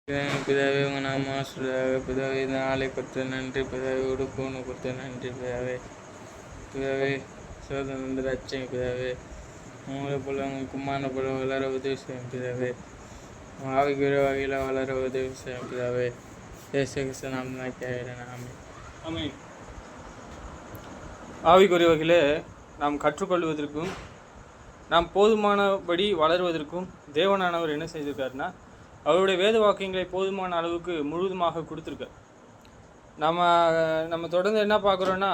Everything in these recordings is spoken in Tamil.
பிதாவே உங்கள் நாம ஆசீர்வதியாக. பிதாவே இந்த நாளை கொடுத்த நன்றி. பிதாவே உடுப்புன்னு கொடுத்த நன்றி. பிதாவே பிதாவே சோதனை ரட்சிங்க. பிதாவே உங்களை போல உங்கள் கும்மான போல வளர உதவி செய்யும். பிதாவே ஆவிக்குரிய வகையில் வளர உதவி செய்யும். பிதாவே இயேசு கிறிஸ்து நாமத்தில் கேட்கிறேன். ஆமென். ஆமென். ஆவிக்குரிய வகையில் நாம் கற்றுக்கொள்வதற்கும் நாம் போதுமானபடி வளருவதற்கும் தேவனானவர் என்ன செய்திருக்காருன்னா, அவருடைய வேத வாக்கியங்களை போதுமான அளவுக்கு முழுவதுமாக கொடுத்துருக்கார். நம்ம தொடர்ந்து என்ன பார்க்குறோன்னா,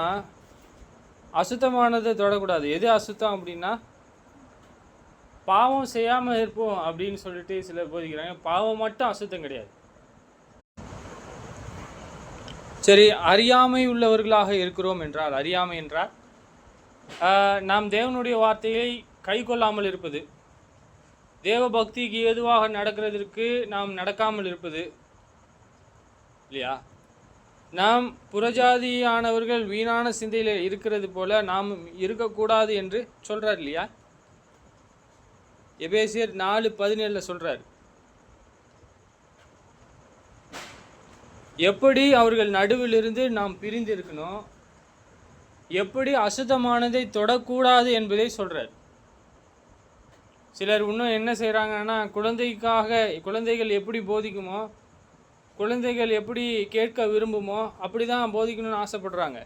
அசுத்தமானதை தொடக்கூடாது. எது அசுத்தம் அப்படின்னா, பாவம் செய்யாமல் இருப்போம் அப்படின்னு சொல்லிட்டு சிலர் போதிக்கிறாங்க. பாவம் மட்டும் அசுத்தம் கிடையாது. சரி, அறியாமை உள்ளவர்களாக இருக்கிறோம் என்றால், அறியாமை என்றால் நாம் தேவனுடைய வார்த்தையை கை கொள்ளாமல் இருப்பது, தேவ பக்திக்கு ஏதுவாக நடக்கிறதுக்கு நாம் நடக்காமல் இருப்பது இல்லையா? நாம் புறஜாதியானவர்கள் வீணான சிந்தையில் இருக்கிறது போல நாம் இருக்கக்கூடாது என்று சொல்கிறார் இல்லையா? எபேசியர் 4:17 சொல்கிறார். எப்படி அவர்கள் நடுவிலிருந்து நாம் பிரிந்து இருக்கணும், எப்படி அசுத்தமானதை தொடக்கூடாது என்பதை சொல்கிறார். சிலர் இன்னும் என்ன செய்கிறாங்கன்னா, குழந்தைகள் எப்படி போதிக்குமோ, குழந்தைகள் எப்படி கேட்க விரும்புமோ அப்படி தான் போதிக்கணும்னு ஆசைப்படுறாங்க.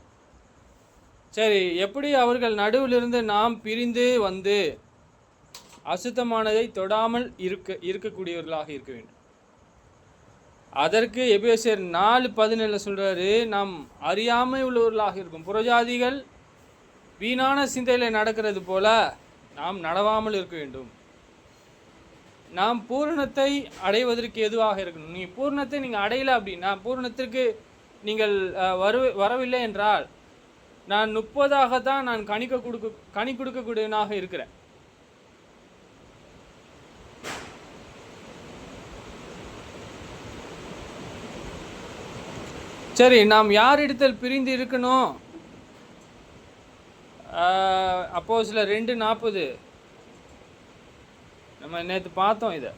சரி, எப்படி அவர்கள் நடுவிலிருந்து நாம் பிரிந்து வந்து அசுத்தமானதை தொடாமல் இருக்கக்கூடியவர்களாக இருக்க வேண்டும். அதற்கு எபேசியர் 4:17 சொல்கிறாரு, நாம் அறியாமை உள்ளவர்களாக இருக்கும். புறஜாதிகள் வீணான சிந்தையில் நடக்கிறது போல நாம் நடவாமல் இருக்க வேண்டும். நாம் பூரணத்தை அடைவதற்கு எதுவாக இருக்கணும். நீங்கள் பூரணத்தை நீங்கள் அடையலை அப்படின்னா, பூரணத்திற்கு நீங்கள் வரவில்லை என்றால், நான் 30ஆகத்தான் நான் கனி கொடுக்கக்கூடியவனாக இருக்கிறேன். சரி, நாம் யாரிடத்தில் பிரிந்து இருக்கணும்? அப்போஸ்தலர் 2:40 நம்ம நேற்று பார்த்தோம். இதை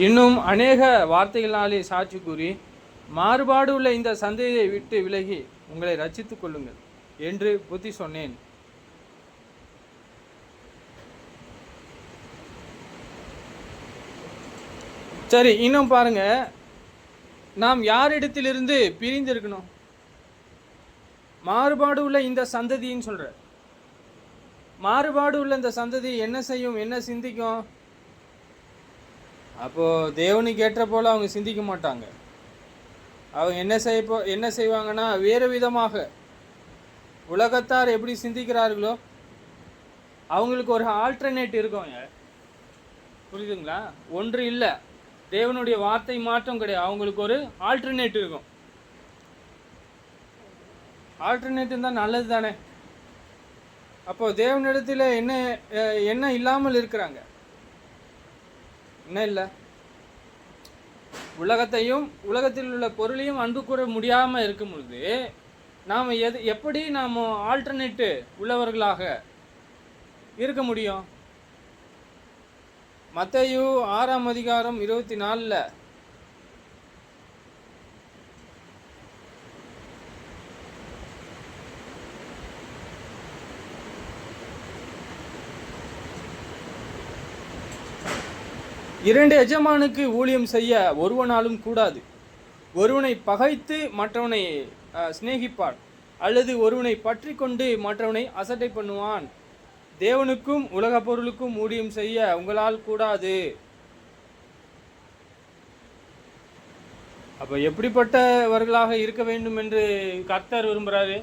இன்னும் அநேக வார்த்தைகளாலே சாட்சி கூறி, மாறுபாடு உள்ள இந்த சந்ததியை விட்டு விலகி உங்களை ரட்சித்துக் கொள்ளுங்கள் என்று புத்தி சொன்னேன். சரி, இன்னும் பாருங்க, நாம் யாரிடத்திலிருந்து பிரிந்து இருக்கணும்? மாறுபாடு உள்ள இந்த சந்ததின்னு சொல்ற. மாறுபாடு உள்ள இந்த சந்ததி என்ன செய்யும், என்ன சிந்திக்கும்? அப்போ தேவனுக்கு ஏற்ற போல அவங்க சிந்திக்க மாட்டாங்க. அவங்க என்ன செய்வாங்கன்னா, வேறு விதமாக உலகத்தார் எப்படி சிந்திக்கிறார்களோ அவங்களுக்கு ஒரு ஆல்டர்னேட் இருக்கும். புரியுதுங்களா? ஒன்று இல்லை, தேவனுடைய வார்த்தை மாற்றம் கிடையாது. அவங்களுக்கு ஒரு ஆல்டர்னேட் இருக்கும். ஆல்டர்னேட் தான் நல்லது தானே. அப்போது தேவனிடத்தில் என்ன இல்லாமல் இருக்கிறாங்க? என்ன இல்லை? உலகத்தில் உள்ள பொருளையும் அன்பு கூற முடியாமல் இருக்கும் பொழுது நாம் எப்படி நாம் ஆல்டர்னேட்டு உள்ளவர்களாக இருக்க முடியும்? மத்தேயு 6:24 2 எஜமானுக்கு ஊழியம் செய்ய ஒருவனாலும் கூடாது. ஒருவனை பகைத்து மற்றவனை சிநேகிப்பான், அல்லது ஒருவனை பற்றி கொண்டு மற்றவனை அசட்டை பண்ணுவான். தேவனுக்கும் உலக பொருளுக்கும் ஊழியம் செய்ய உங்களால் கூடாது. அப்போ எப்படிப்பட்டவர்களாக இருக்க வேண்டும் என்று கர்த்தர் விரும்புகிறாரு?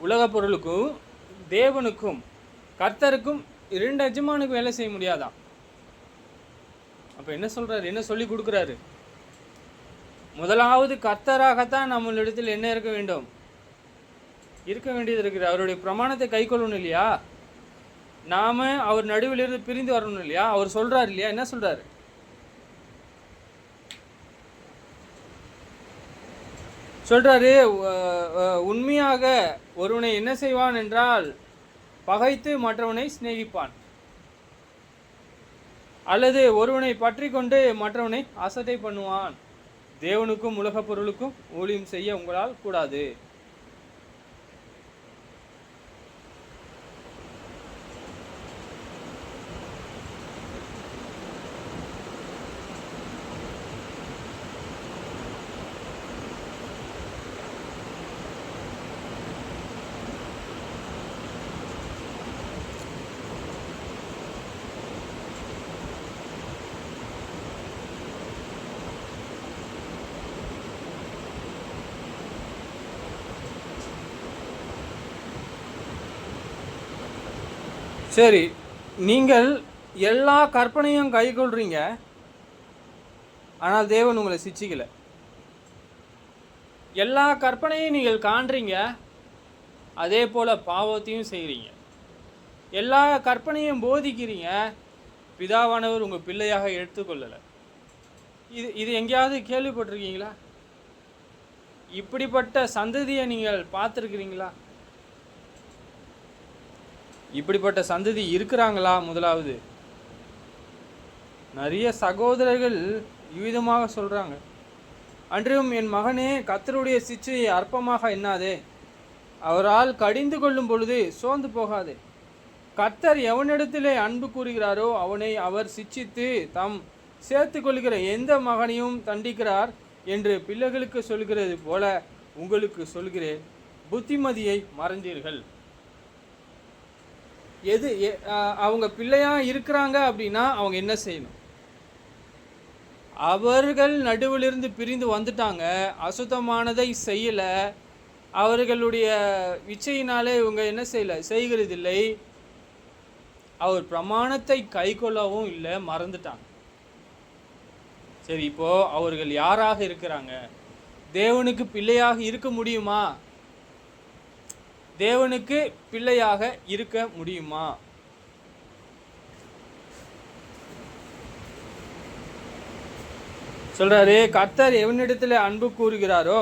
உலக பொருளுக்கும் தேவனுக்கும் கர்த்தருக்கும் 2 எஜமானுக்கு வேலை செய்ய முடியாதான்? அப்போ என்ன சொல்கிறாரு, என்ன சொல்லி கொடுக்குறாரு? முதலாவது கர்த்தராகத்தான் நம்மளிடத்தில் என்ன இருக்க வேண்டியது இருக்குது. அவருடைய பிரமாணத்தை கை கொள்ளணும் இல்லையா? நாம் அவர் நடுவில் இருந்து பிரிந்து வரணும் இல்லையா? அவர் சொல்கிறார் இல்லையா? என்ன சொல்கிறாரு? சொல்றாரு, உண்மையாக ஒருவனை என்ன செய்வான் என்றால் பகைத்து மற்றவனை சிநேகிப்பான், அல்லது ஒருவனை பற்றி கொண்டு மற்றவனை அசட்டை பண்ணுவான். தேவனுக்கும் உலகப் பொருளுக்கும் ஊழியம் செய்ய உங்களால் கூடாது. சரி, நீங்கள் எல்லா கற்பனையும் கைக்கொள்றீங்க, ஆனால் தேவன் உங்களை சிச்சிக்கலை. எல்லா கற்பனையும் நீங்கள் காண்றீங்க, அதே போல் பாவத்தையும் செய்கிறீங்க. எல்லா கற்பனையும் போதிக்கிறீங்க, பிதாவானவர் உங்கள் பிள்ளையாக எடுத்துக்கொள்ளலை. இது எங்கேயாவது கேள்விப்பட்டிருக்கீங்களா? இப்படிப்பட்ட சந்ததியை நீங்கள் பார்த்துருக்கிறீங்களா? இப்படிப்பட்ட சந்ததி இருக்கிறாங்களா? முதலாவது, நிறைய சகோதரர்கள் இவ்விதமாக சொல்கிறாங்க, அன்றும் என் மகனே, கர்த்தருடைய சிச்சையை அற்பமாக எண்ணாதே, அவரால் கடிந்து கொள்ளும் பொழுது சோர்ந்து போகாதே. கர்த்தர் எவனிடத்திலே அன்பு கூறுகிறாரோ அவனை அவர் சிச்சித்து தாம் சேர்த்து கொள்கிற எந்த மகனையும் தண்டிக்கிறார் என்று பிள்ளைகளுக்கு சொல்கிறது போல உங்களுக்கு சொல்கிறேன், புத்திமதியை மறந்தீர்கள். அவங்க பிள்ளையாக இருக்கிறாங்க அப்படின்னா அவங்க என்ன செய்யணும்? அவர்கள் நடுவிலிருந்து பிரிந்து வந்துட்டாங்க, அசுத்தமானதை செய்யலை, அவர்களுடைய இச்சையினாலே இவங்க என்ன செய்கிறதில்லை, அவர் பிரமாணத்தை கை கொள்ளவும் இல்லை, மறந்துட்டாங்க. சரி, இப்போ அவர்கள் யாராக இருக்கிறாங்க? தேவனுக்கு பிள்ளையாக இருக்க முடியுமா? தேவனுக்கு பிள்ளையாக இருக்க முடியுமா? சொல்றாரு, கர்த்தர் எவனிடத்தில் அன்பு கூறுகிறாரோ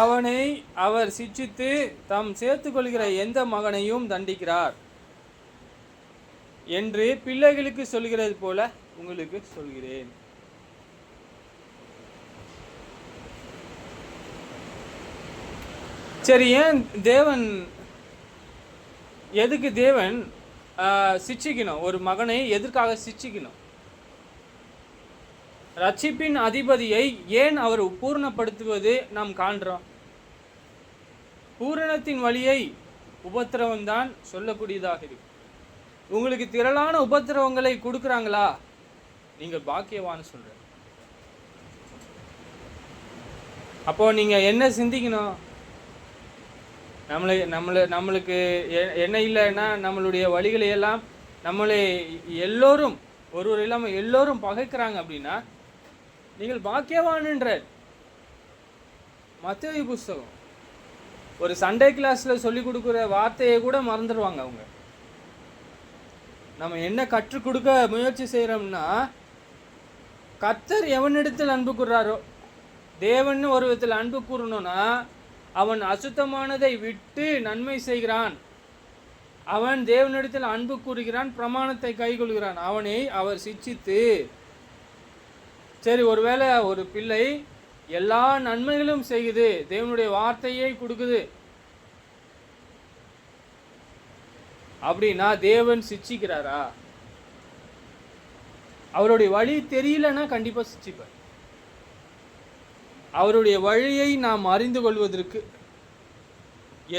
அவனை அவர் சிட்சித்து தாம் சேர்த்து கொள்கிற எந்த மகனையும் தண்டிக்கிறார் என்று பிள்ளைகளுக்கு சொல்கிறது போல உங்களுக்கு சொல்கிறேன். சரி, ஏன் தேவன், எதுக்கு தேவன் சிட்சிக்கணும்? ஒரு மகனை எதற்காக சிட்சிக்கணும்? ரட்சிப்பின் அதிபதியை ஏன் அவர் பூரணப்படுத்துவது நாம் காண்றோம். பூரணத்தின் வழியை உபத்திரவம்தான் சொல்லக்கூடியதாக இருக்கு. உங்களுக்கு திரளான உபத்திரவங்களை கொடுக்குறாங்களா? நீங்கள் பாக்கியவான்னு சொல்ற. அப்போ நீங்க என்ன சிந்திக்கணும்? நம்மளுக்கு என்ன இல்லைன்னா நம்மளுடைய வழிகளை எல்லாம் நம்மளை எல்லோரும் ஒருவர் இல்லாமல் எல்லோரும் பகைக்கிறாங்க அப்படின்னா நீங்கள் பாக்கியவான்ன்ற. மத்தேயு புஸ்தகம் ஒரு சண்டே கிளாஸில் சொல்லி கொடுக்குற வார்த்தையை கூட மறந்துடுவாங்க அவங்க. நம்ம என்ன கற்றுக் கொடுக்க முயற்சி செய்கிறோம்னா, கர்த்தர் எவனிடத்தில் அன்பு கூறுறாரோ, தேவன் ஒரு விதத்தில் அன்பு கூறணும்னா அவன் அசுத்தமானதை விட்டு நன்மை செய்கிறான், அவன் தேவனிடத்தில் அன்பு கூறுகிறான், பிரமாணத்தை கைக்கொள்கிறான், அவனை அவர் சிட்சித்து. சரி, ஒருவேளை ஒரு பிள்ளை எல்லா நன்மைகளும் செய்யுது, தேவனுடைய வார்த்தையை கொடுக்குது அப்படின்னா தேவன் சிட்சிக்கிறாரா? அவருடைய வழி தெரியலன்னா கண்டிப்பா சிட்சிப்பார். அவருடைய வழியை நாம் அறிந்து கொள்வதற்கு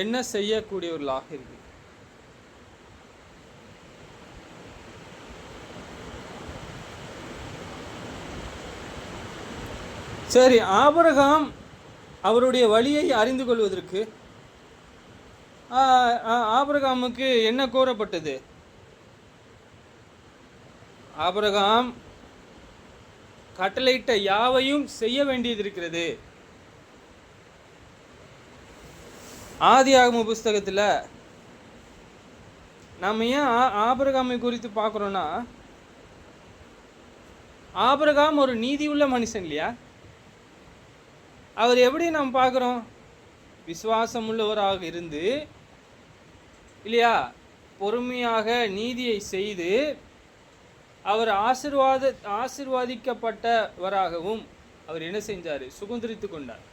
என்ன செய்யக்கூடியவர்களாக இருக்கு? சரி, ஆபிரகாம் அவருடைய வழியை அறிந்து கொள்வதற்கு ஆபிரகாமுக்கு என்ன கூறப்பட்டது? ஆபிரகாம் கட்டளையிட்ட யாவையும் செய்ய வேண்டியது இருக்கிறது. ஆதியாகம புஸ்தகத்தில் நம்ம ஏன் ஆபிரகாமை குறித்து பார்க்குறோன்னா, ஆபிரகாம் ஒரு நீதி உள்ள மனுஷன் இல்லையா? அவர் எப்படி நாம் பார்க்குறோம்? விசுவாசம் உள்ளவராக இருந்து இல்லையா, பொறுமையாக நீதியை செய்து அவர் ஆசீர்வாதிக்கப்பட்டவராகவும் அவர் என்ன செஞ்சார்? சுதந்திரித்து கொண்டார்.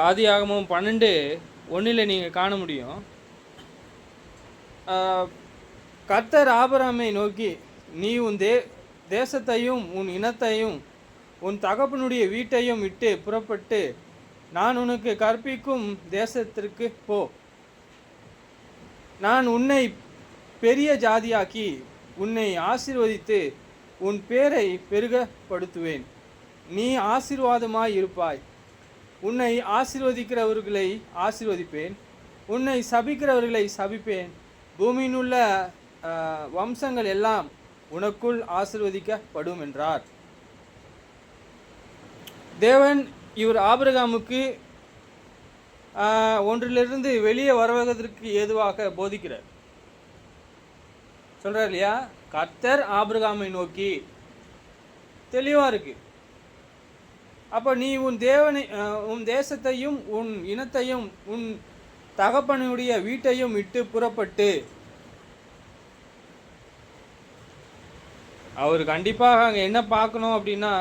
ஆதியாகமம் 12:1 நீங்கள் காண முடியும். கர்த்தர் ஆபிரகாமை நோக்கி, நீ உன் தேசத்தையும் உன் இனத்தையும் உன் தகப்பனுடைய வீட்டையும் விட்டு புறப்பட்டு நான் உனக்கு கற்பிக்கும் தேசத்திற்கு போ. நான் உன்னை பெரிய ஜாதியாக்கி உன்னை ஆசீர்வதித்து உன் பேரை பெருகப்படுத்துவேன். நீ ஆசீர்வாதமாய் இருப்பாய். உன்னை ஆசீர்வதிக்கிறவர்களை ஆசீர்வதிப்பேன், உன்னை சபிக்கிறவர்களை சபிப்பேன். பூமியில் உள்ள வம்சங்கள் எல்லாம் உனக்குள் ஆசீர்வதிக்கப்படும் என்றார். தேவன் இவர் ஆபிரகாமுக்கு ஒன்றிலிருந்து வெளியே வருவதற்கு ஏதுவாக போதிக்கிறார். சொல்றார் இல்லையா, கர்த்தர் ஆபிரகாமை நோக்கி, தெளிவா இருக்கு. அப்போ நீ உன் தேசத்தையும் உன் இனத்தையும் உன் தகப்பனுடைய வீட்டையும் விட்டு புறப்பட்டு, அவர் கண்டிப்பாக அங்கே என்ன பார்க்கணும் அப்படின்னா,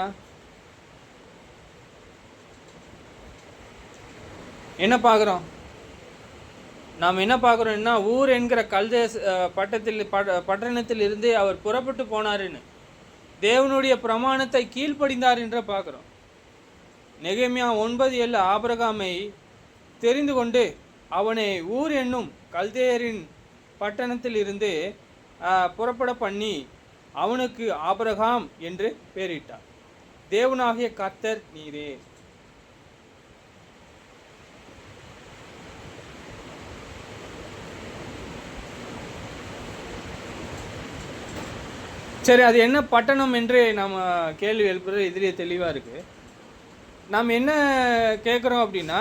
என்ன பார்க்குறோம்? நாம் என்ன பார்க்குறோம்னா, ஊர் என்கிற பட்டணத்தில் இருந்து அவர் புறப்பட்டு போனாருன்னு, தேவனுடைய பிரமாணத்தை கீழ்ப்படிந்தார் என்று பார்க்குறோம். நெகேமியா 9:7 ஆபிரகாமை தெரிந்து கொண்டு அவனை ஊர் என்னும் கல்தேயரின் பட்டணத்தில் இருந்து புறப்பட பண்ணி அவனுக்கு ஆபிரகாம் என்று பெயரிட்டார். தேவனாகிய கர்த்தர் நீரே. சரி, அது என்ன பட்டணம் என்று நாம் கேள்வி எழுப்புறது இதிலே தெளிவாக இருக்குது. நாம் என்ன கேட்குறோம் அப்படின்னா,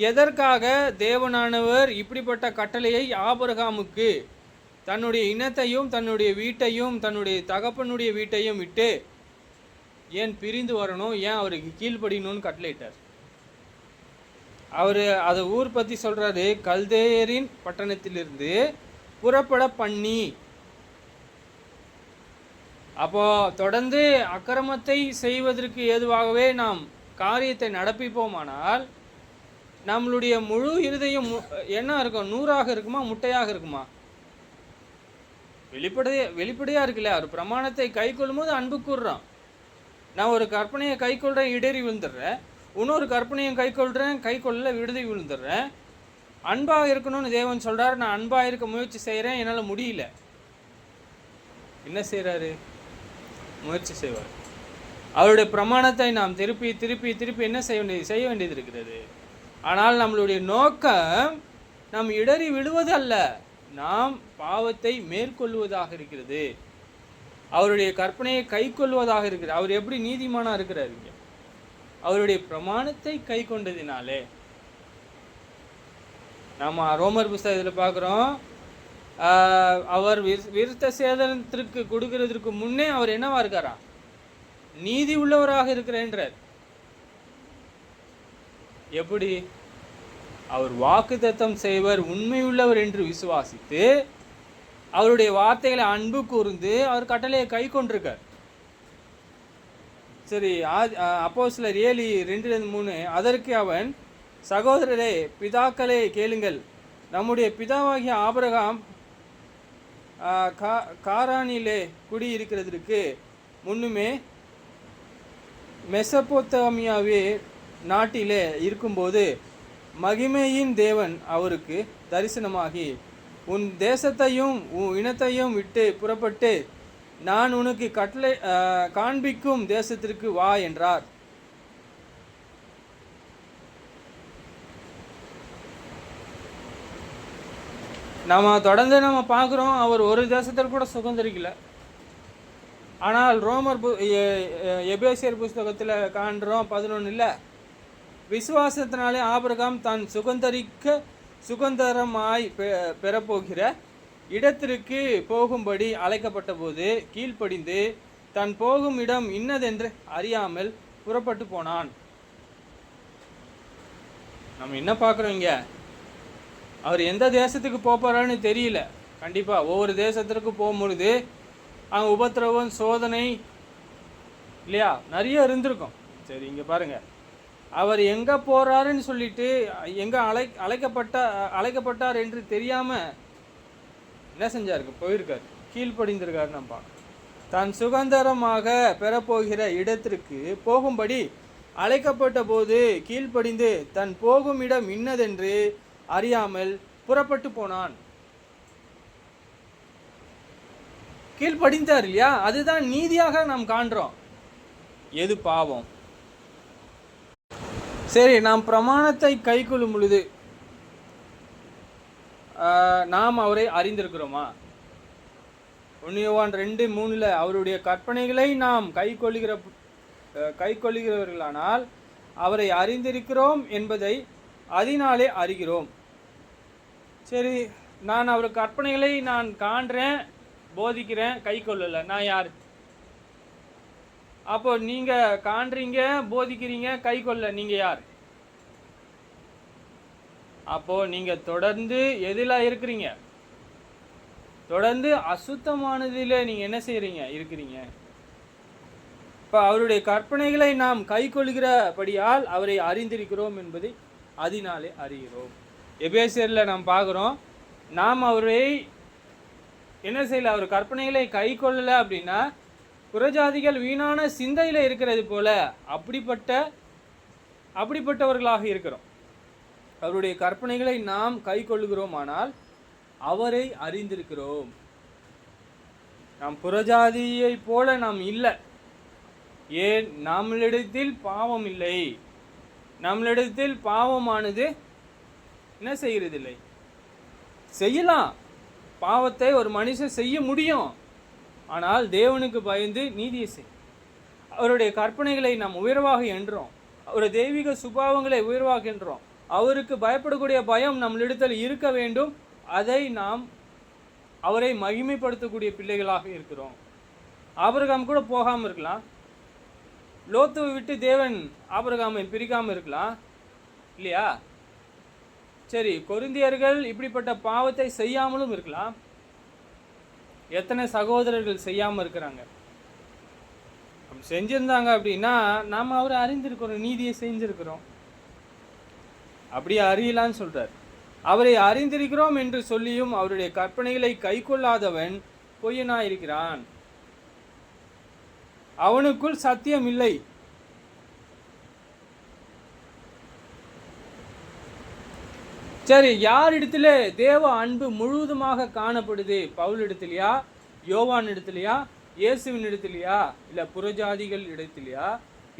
எதற்காக தேவனானவர் இப்படிப்பட்ட கட்டளையை ஆபிரகாமுக்கு தன்னுடைய இனத்தையும் தன்னுடைய வீட்டையும் தன்னுடைய தகப்பனுடைய வீட்டையும் விட்டு ஏன் பிரிந்து வரணும், ஏன் அவருக்கு கீழ்ப்படியணும்னு கட்டளையிட்டார்? அவர் அதை ஊர் பற்றி சொல்கிறாரு, கல்தேயரின் பட்டணத்திலிருந்து புறப்பட பண்ணி. அப்போ தொடர்ந்து அக்கிரமத்தை செய்வதற்கு ஏதுவாகவே நாம் காரியத்தை நடப்பிப்போமானால் நம்மளுடைய முழு இருதயம் என்ன இருக்கும்? 100ஆக இருக்குமா, முட்டையாக இருக்குமா? வெளிப்படையாக இருக்குல்ல. ஒரு பிரமாணத்தை கை கொள்ளும்போது அன்பு கூறுறான். நான் ஒரு கற்பனையை கை கொள்கிறேன், இடறி விழுந்துடுறேன். இன்னொரு கற்பனையும் கை கொள்ள விடுதி விழுந்துடுறேன். அன்பாக இருக்கணும்னு தேவன் சொல்கிறார். நான் அன்பாக இருக்க முயற்சி செய்கிறேன், என்னால் முடியல. என்ன செய்கிறாரு? முயற்சி செய்வார். அவருடைய பிரமாணத்தை நாம் திருப்பி திருப்பி திருப்பி என்ன செய்ய வேண்டியது இருக்கிறது. ஆனால் நம்மளுடைய நோக்கம் நாம் இடறி விடுவது அல்ல, நாம் பாவத்தை மேற்கொள்வதாக இருக்கிறது. அவருடைய கற்பனையை கை கொள்வதாக இருக்கிறது. அவர் எப்படி நீதிமானாக இருக்கிறார்? அவருடைய பிரமாணத்தை கை கொண்டதினாலே. நம்ம ரோமர் புஸ்தகத்தில் பார்க்குறோம், அவர் விருத்த சேதனத்திற்கு கொடுக்கிறதுக்கு முன்னே அவர் என்னவா இருக்காரா? நீதி உள்ளவராக இருக்கிறார். எப்படி? அவர் வாக்குத்தத்தம் செய்வர், உண்மையுள்ளவர் என்று விசுவாசித்து அவருடைய வார்த்தைகளை அன்பு கூர்ந்து அவர் கட்டளையை கை கொண்டிருக்கார். சரி, அப்போஸ்தலர் 7:2-3 அதற்கு அவன், சகோதரரே பிதாக்களே கேளுங்கள், நம்முடைய பிதாவாகிய ஆபிரகாம் காரானிலே குடியிருக்கிறதற்கு முன்னுமே மெசபொத்தாமியாவே நாட்டிலே இருக்கும்போது மகிமையின் தேவன் அவருக்கு தரிசனமாகி, உன் தேசத்தையும் உன் இனத்தையும் விட்டு புறப்பட்டு நான் உனக்கு காண்பிக்கும் தேசத்திற்கு வா என்றார். தொடர்ந்து நம்ம பார்க்குறோம், அவர் ஒரு தேசத்தில் கூட சுதந்திரிக்கல. ஆனால் எபேசியர் புஸ்தகத்தில் காண்றோம் 11 விசுவாசத்தினாலே ஆபிரகாம் தான் சுதந்திரமாய் பெறப்போகிற இடத்திற்கு போகும்படி அழைக்கப்பட்ட போது கீழ்ப்படிந்து தன் போகும் இடம் இன்னதென்று அறியாமல் புறப்பட்டு போனான். நம்ம என்ன பார்க்குறோம் இங்க, அவர் எந்த தேசத்துக்கு போறான்னு தெரியல. கண்டிப்பா ஒவ்வொரு தேசத்திற்கு போகும்பொழுது அங்கே உபத்திரவம் சோதனை இல்லையா நிறைய இருந்திருக்கும். சரி, இங்க பாருங்க, அவர் எங்க போறாருன்னு சொல்லிட்டு எங்க அழைக்கப்பட்டார் என்று தெரியாம என்ன செஞ்சாருக்கு, போயிருக்காரு, கீழ்ப்படிந்திருக்காரு. நம்ம தான் சுதந்திரமாக பெறப்போகிற இடத்திற்கு போகும்படி அழைக்கப்பட்ட போது கீழ்ப்படிந்து தன் போகும் இடம் இன்னதென்று அறியாமல் புறப்பட்டு போனான். கீழ்ப்படிந்தார் இல்லையா, அதுதான் நீதியாக நாம் காண்றோம். எது பாவம்? சரி, நாம் பிரமாணத்தை கை கொள்ளும் பொழுது நாம் அவரை அறிந்திருக்கிறோமா? 1 யோவான் 2:3 அவருடைய கற்பனைகளை நாம் கை கொள்ளுகிறவர்களானால் அவரை அறிந்திருக்கிறோம் என்பதை அதனாலே அறிகிறோம். சரி, நான் அவர் கற்பனைகளை நான் காண்றேன், போதிக்கிறேன், கை கொள்ளலை, நான் யார்? அப்போ நீங்க காண்றீங்க, போதிக்கிறீங்க, கை கொள்ள, நீங்க யார்? அப்போ நீங்க தொடர்ந்து எதில் இருக்கிறீங்க? தொடர்ந்து அசுத்தமானதில் நீங்க என்ன செய்றீங்க, இருக்கிறீங்க. இப்போ அவருடைய கற்பனைகளை நாம் கை கொள்கிறபடியால் அவரை அறிந்திருக்கிறோம் என்பதை அதனாலே அறிகிறோம். எபேசியரில் நாம் பார்க்குறோம், நாம் அவரை என்ன செய்யல, அவர் கற்பனைகளை கை கொள்ளலை அப்படின்னா புறஜாதிகள் வீணான சிந்தையில் இருக்கிறது போல அப்படிப்பட்டவர்களாக இருக்கிறோம். அவருடைய கற்பனைகளை நாம் கை கொள்ளுகிறோம், ஆனால் அவரை அறிந்திருக்கிறோம். நாம் புறஜாதியை போல நாம் இல்லை. ஏன்? நம்மளிடத்தில் பாவம் இல்லை. நம்மளிடத்தில் பாவமானது என்ன செய்கிறதில்லை. செய்யலாம், பாவத்தை ஒரு மனுஷன் செய்ய முடியும், ஆனால் தேவனுக்கு பயந்து நீதியை செய். அவருடைய கற்பனைகளை நாம் உயர்வாக எண்ணுறோம், அவருடைய தெய்வீக சுபாவங்களை உயர்வாக எண்ணுறோம். அவருக்கு பயப்படக்கூடிய பயம் நம்மளிடத்தில் இருக்க வேண்டும். அதை நாம் அவரை மகிமைப்படுத்தக்கூடிய பிள்ளைகளாக இருக்கிறோம். ஆபிரகாம் கூட போகாமல் இருக்கலாம், லோத்துவை விட்டு தேவன் ஆபிரகாமை பிரிக்காமல் இருக்கலாம் இல்லையா? சரி, கொரிந்தியர்கள் இப்படிப்பட்ட பாவத்தை செய்யாமலும் இருக்கலாம். எத்தனை சகோதரர்கள் செய்யாமல் இருக்கிறாங்க? செஞ்சிருந்தாங்க அப்படின்னா நாம் அவரை அறிந்திருக்கிறோம், நீதியை செஞ்சிருக்கிறோம். அப்படியே அறியலான்னு சொல்றார். அவரை அறிந்திருக்கிறோம் என்று சொல்லியும் அவருடைய கற்பனைகளை கை கொள்ளாதவன் பொய்யனாயிருக்கிறான், அவனுக்குள் சத்தியம் இல்லை. சரி, யாரிடத்துல தேவ அன்பு முழுவதுமாக காணப்படுது? பவுல் இடத்துலையா, யோவான் இடத்துலையா, இயேசுவின் இடத்துலையா, இல்லை புறஜாதிகள் இடத்துலையா,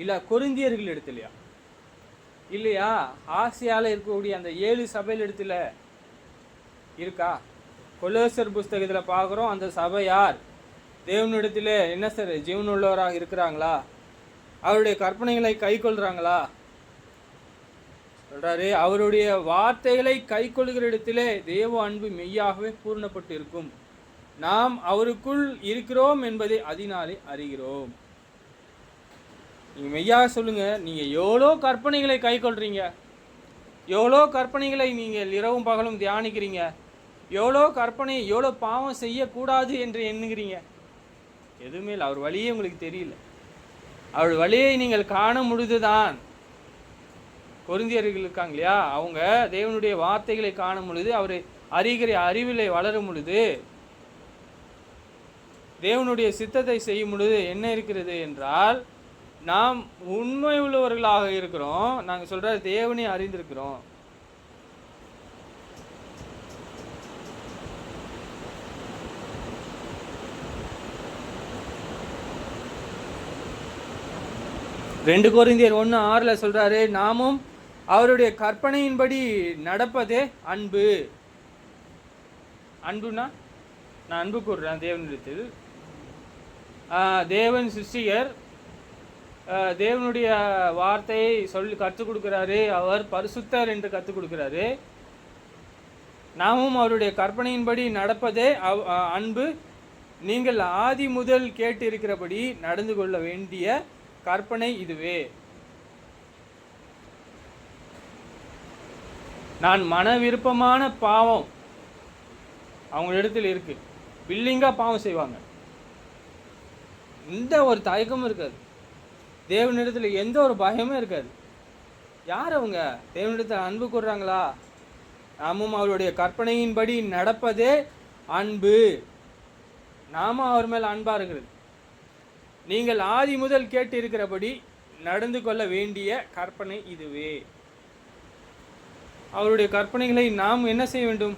இல்லை கொரிந்தியர்கள் இடத்துலையா? இல்லையா? ஆசியாவில் இருக்கக்கூடிய அந்த 7 சபையில் இடத்துல இருக்கா? கொலோசர் புஸ்தகத்தில் பார்க்குறோம், அந்த சபை யார்? தேவனிடத்தில் என்ன சார் ஜீவனுள்ளவராக இருக்கிறாங்களா? அவருடைய கற்பனைகளை கை கொள்கிறாங்களா? சொல்றாரு, அவருடைய வார்த்தைகளை கை கொள்கிற இடத்திலே தேவ அன்பு மெய்யாகவே பூர்ணப்பட்டு இருக்கும். நாம் அவருக்குள் இருக்கிறோம் என்பதை அதனாலே அறிகிறோம். நீங்கள் மெய்யாக சொல்லுங்க, நீங்கள் எவ்வளோ கற்பனைகளை கை கொள்றீங்க, எவ்வளோ கற்பனைகளை நீங்கள் இரவும் பகலும் தியானிக்கிறீங்க, எவ்வளோ கற்பனை, எவ்வளோ பாவம் செய்யக்கூடாது என்று எண்ணுகிறீங்க. எதுவுமே இல்லை. அவர் வழியே உங்களுக்கு தெரியல. அவர் வழியை நீங்கள் காண முடிதுதான். கொரிந்தியர்கள் இருக்காங்க இல்லையா, அவங்க தேவனுடைய வார்த்தைகளை காணும் பொழுது, அவரை அறிகிற அறிவிலை வளரும் பொழுது, தேவனுடைய சித்தத்தை செய்யும் பொழுது என்ன இருக்கிறது என்றால், நாம் உண்மை உள்ளவர்களாக இருக்கிறோம். நாங்கள் சொல்ற தேவனை அறிந்திருக்கிறோம். ரெண்டு கொரிந்தியர் 1:6 சொல்றாரு, நாமும் அவருடைய கற்பனையின்படி நடப்பதே அன்பு. அன்புனா நான் அன்பு கூறுறேன் தேவனிடத்தில். தேவன் சிருஷ்டிகர், தேவனுடைய வார்த்தையை கற்றுக் கொடுக்குறாரு. அவர் பரிசுத்தர் என்று கற்றுக் கொடுக்குறாரு. நாமும் அவருடைய கற்பனையின்படி நடப்பதே அன்பு. நீங்கள் ஆதி முதல் கேட்டு இருக்கிறபடி நடந்து கொள்ள வேண்டிய கற்பனை இதுவே. நான் மன விருப்பமான பாவம் அவங்களிடத்தில் இருக்கு. வில்லிங்கா பாவம் செய்வாங்க. எந்த ஒரு தயக்கமும் இருக்காது. தேவனிடத்தில் எந்த ஒரு பயமும் இருக்காது. யார் அவங்க? தேவனிடத்தில் அன்பு கூறுறாங்களா? நாமும் அவருடைய கற்பனையின்படி நடப்பதே அன்பு. நாமும் அவர் மேல் அன்பா இருக்கிறது. நீங்கள் ஆதி முதல் கேட்டு இருக்கிறபடி நடந்து கொள்ள வேண்டிய கற்பனை இதுவே. அவருடைய கற்பனைகளை நாம் என்ன செய்ய வேண்டும்?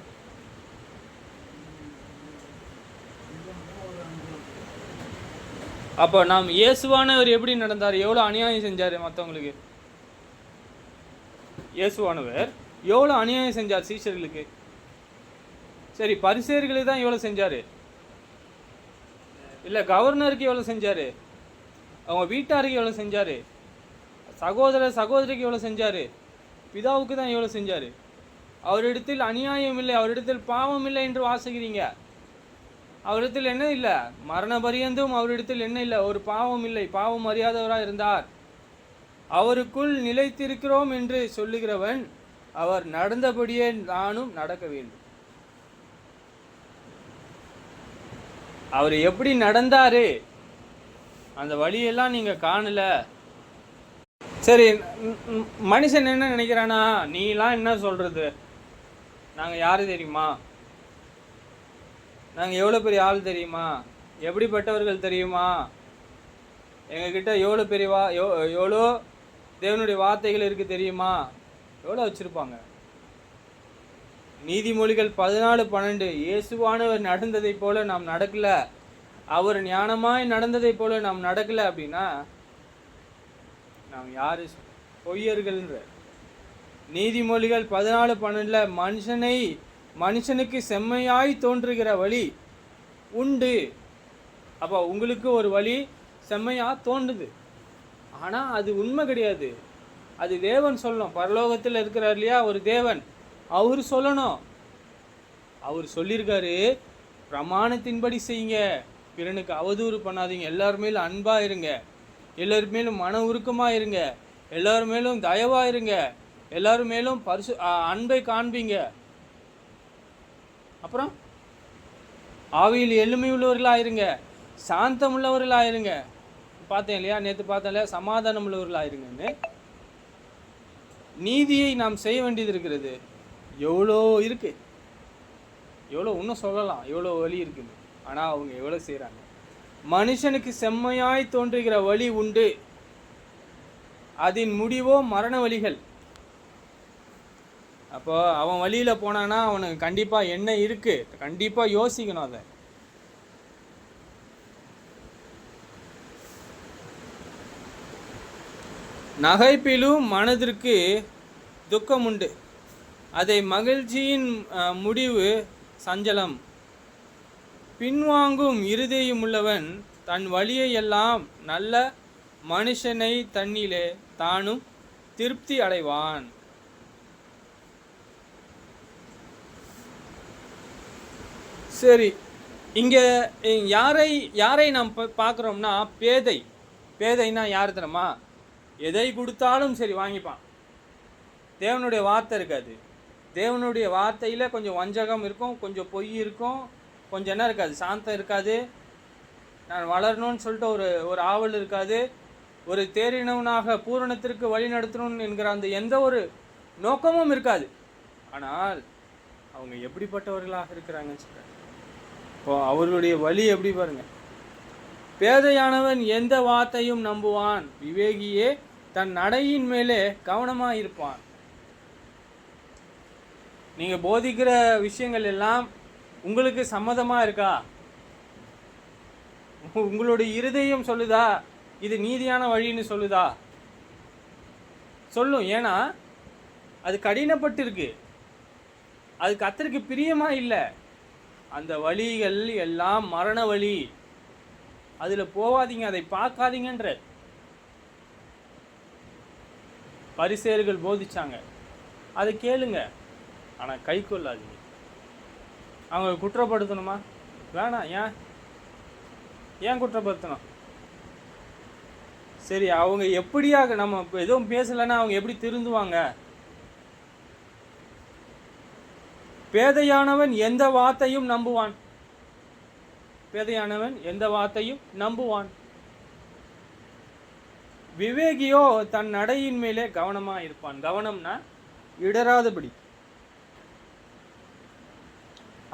அப்போ நாம் இயேசுவானவர் எப்படி நடந்தார்? எவ்வளோ அநியாயம் செஞ்சார் மற்றவங்களுக்கு? இயேசுவானவர் எவ்வளோ அநியாயம் செஞ்சார் சீஷர்களுக்கு? சரி, பரிசேயர்களுக்கு தான் எவ்வளோ செஞ்சார்? இல்லை, கவர்னருக்கு எவ்வளோ செஞ்சார்? அவங்க வீட்டாருக்கு எவ்வளோ செஞ்சார்? சகோதரிக்கு எவ்வளோ செஞ்சார்? பிதாவுக்கு தான் எவ்வளோ செஞ்சார்? அவரிடத்தில் அநியாயம் இல்லை, அவரிடத்தில் பாவம் இல்லை என்று வாசிக்கிறீங்க. அவரிடத்தில் என்ன இல்லை? மரண பரியந்தும் அவரிடத்தில் என்ன இல்லை? ஒரு பாவம் இல்லை. பாவம் அறியாதவராக இருந்தார். அவருக்குள் நிலைத்திருக்கிறோம் என்று சொல்லுகிறவன் அவர் நடந்தபடியே நானும் நடக்க வேண்டும். அவர் எப்படி நடந்தாரு அந்த வழியெல்லாம் நீங்க காணல. சரி, மனுஷன் என்ன நினைக்கிறானா, நீலாம் என்ன சொல்றது, நாங்கள் யாரு தெரியுமா, நாங்கள் எவ்வளோ பெரிய ஆள் தெரியுமா, எப்படிப்பட்டவர்கள் தெரியுமா, எங்ககிட்ட எவ்வளோ பெரிய எவ்வளோ தேவனுடைய வார்த்தைகள் இருக்குது தெரியுமா, எவ்வளோ வச்சுருப்பாங்க. நீதிமொழிகள் 14:12 இயேசுவானவர் நடந்ததை போல நாம் நடக்கல, அவர் ஞானமாய் நடந்ததை போல நாம் நடக்கல அப்படின்னா நாம் யாரு? பொய்யர்கள்ன்ற. நீதிமொழிகள் 14:12 மனுஷனுக்கு செம்மையாய் தோன்றுகிற வழி உண்டு. அப்போ உங்களுக்கு ஒரு வழி செம்மையா தோன்றுது, ஆனால் அது உண்மை கிடையாது. அது தேவன் சொல்லணும். பரலோகத்தில் இருக்கிறார் இல்லையா ஒரு தேவன், அவர் சொல்லணும். அவர் சொல்லியிருக்காரு, பிரமாணத்தின்படி செய்யுங்க, பிறனுக்கு அவதூறு பண்ணாதீங்க, எல்லார் மேலும் அன்பாக இருங்க, எல்லார் மேலும் மன உருக்கமாக இருங்க, எல்லார் மேலும் தயவாக இருங்க, எல்லாரும் மேலும் அன்பை காண்பீங்க. அப்புறம் ஆவியில் எளிமை உள்ளவர்களாக இருங்க, சாந்தம் உள்ளவர்களாக இருங்க. பார்த்தேன் இல்லையா, நேற்று பார்த்தேன் இல்லையா, சமாதானம் உள்ளவர்களாக இருங்கன்னு. நீதியை நாம் செய்ய வேண்டியது இருக்கிறது. எவ்வளோ இருக்கு, எவ்வளோ இன்னும் சொல்லலாம், எவ்வளோ வழி இருக்குது. ஆனால் அவங்க எவ்வளோ செய்கிறாங்க. மனுஷனுக்கு செம்மையாய் தோன்றுகிற வழி உண்டு, அதன் முடிவோ மரண வழிகள். அப்போ அவன் வழியில் போனான்னா அவனுக்கு கண்டிப்பாக என்ன இருக்குது, கண்டிப்பாக யோசிக்கணும். அதை நகைப்பிலும் மனதிற்கு துக்கம் உண்டு, அதை மகிழ்ச்சியின் முடிவு சஞ்சலம். பின்வாங்கும் இருதயம் உள்ளவன் தன் வழியை எல்லாம் நல்ல மனுஷனை தன்னிலே தானும் திருப்தி அடைவான். சரி, இங்கே யாரை நாம் பார்க்குறோம்னா பேதைன்னா யார் தெரியுமா? எதை கொடுத்தாலும் சரி வாங்கிப்பான். தேவனுடைய வார்த்தை இருக்காது. தேவனுடைய வார்த்தையில் கொஞ்சம் வஞ்சகம் இருக்கும், கொஞ்சம் பொய் இருக்கும், கொஞ்சம் என்ன இருக்காது, சாந்தம் இருக்காது, நான் வளரணும்னு சொல்லிட்டு ஒரு ஆவல் இருக்காது, ஒரு தேறினவனாக பூரணத்திற்கு வழி நடத்தணும் என்கிற அந்த எந்த ஒரு நோக்கமும் இருக்காது. ஆனால் அவங்க எப்படிப்பட்டவர்களாக இருக்கிறாங்கன்னு சொல்கிறாங்க. இப்போ அவர்களுடைய வழி எப்படி பாருங்க. பேதையானவன் எந்த வார்த்தையும் நம்புவான், விவேகியே தன் நடையின் மேலே கவனமாக இருப்பான். நீங்கள் போதிக்கிற விஷயங்கள் எல்லாம் உங்களுக்கு சம்மதமாக இருக்கா? உங்களுடைய இருதயம் சொல்லுதா இது நீதியான வழின்னு சொல்லுதா? சொல்லும். ஏன்னா அது கடினப்பட்டிருக்கு, அது கர்த்தருக்கு பிரியமாக இல்லை. அந்த வழிகள் எல்லாம் மரண வழி, அதில் போகாதீங்க, அதை பார்க்காதீங்கன்ற பரிசேயர்கள் போதிச்சாங்க. அதை கேளுங்க, ஆனால் கை கொள்ளாதீங்க. அவங்க குற்றப்படுத்தணுமா? வேணாம். ஏன்? ஏன் குற்றப்படுத்தணும்? சரி, அவங்க எப்படியாக நம்ம எதுவும் பேசலைன்னா அவங்க எப்படி திருந்துவாங்க? பேதையானவன் எந்த வார்த்தையும் நம்புவான். பேதையானவன் எந்த வார்த்தையும் நம்புவான். விவேகியோ தன் நடையின் மேலே கவனமா இருப்பான். கவனம்னா இடராதபடி.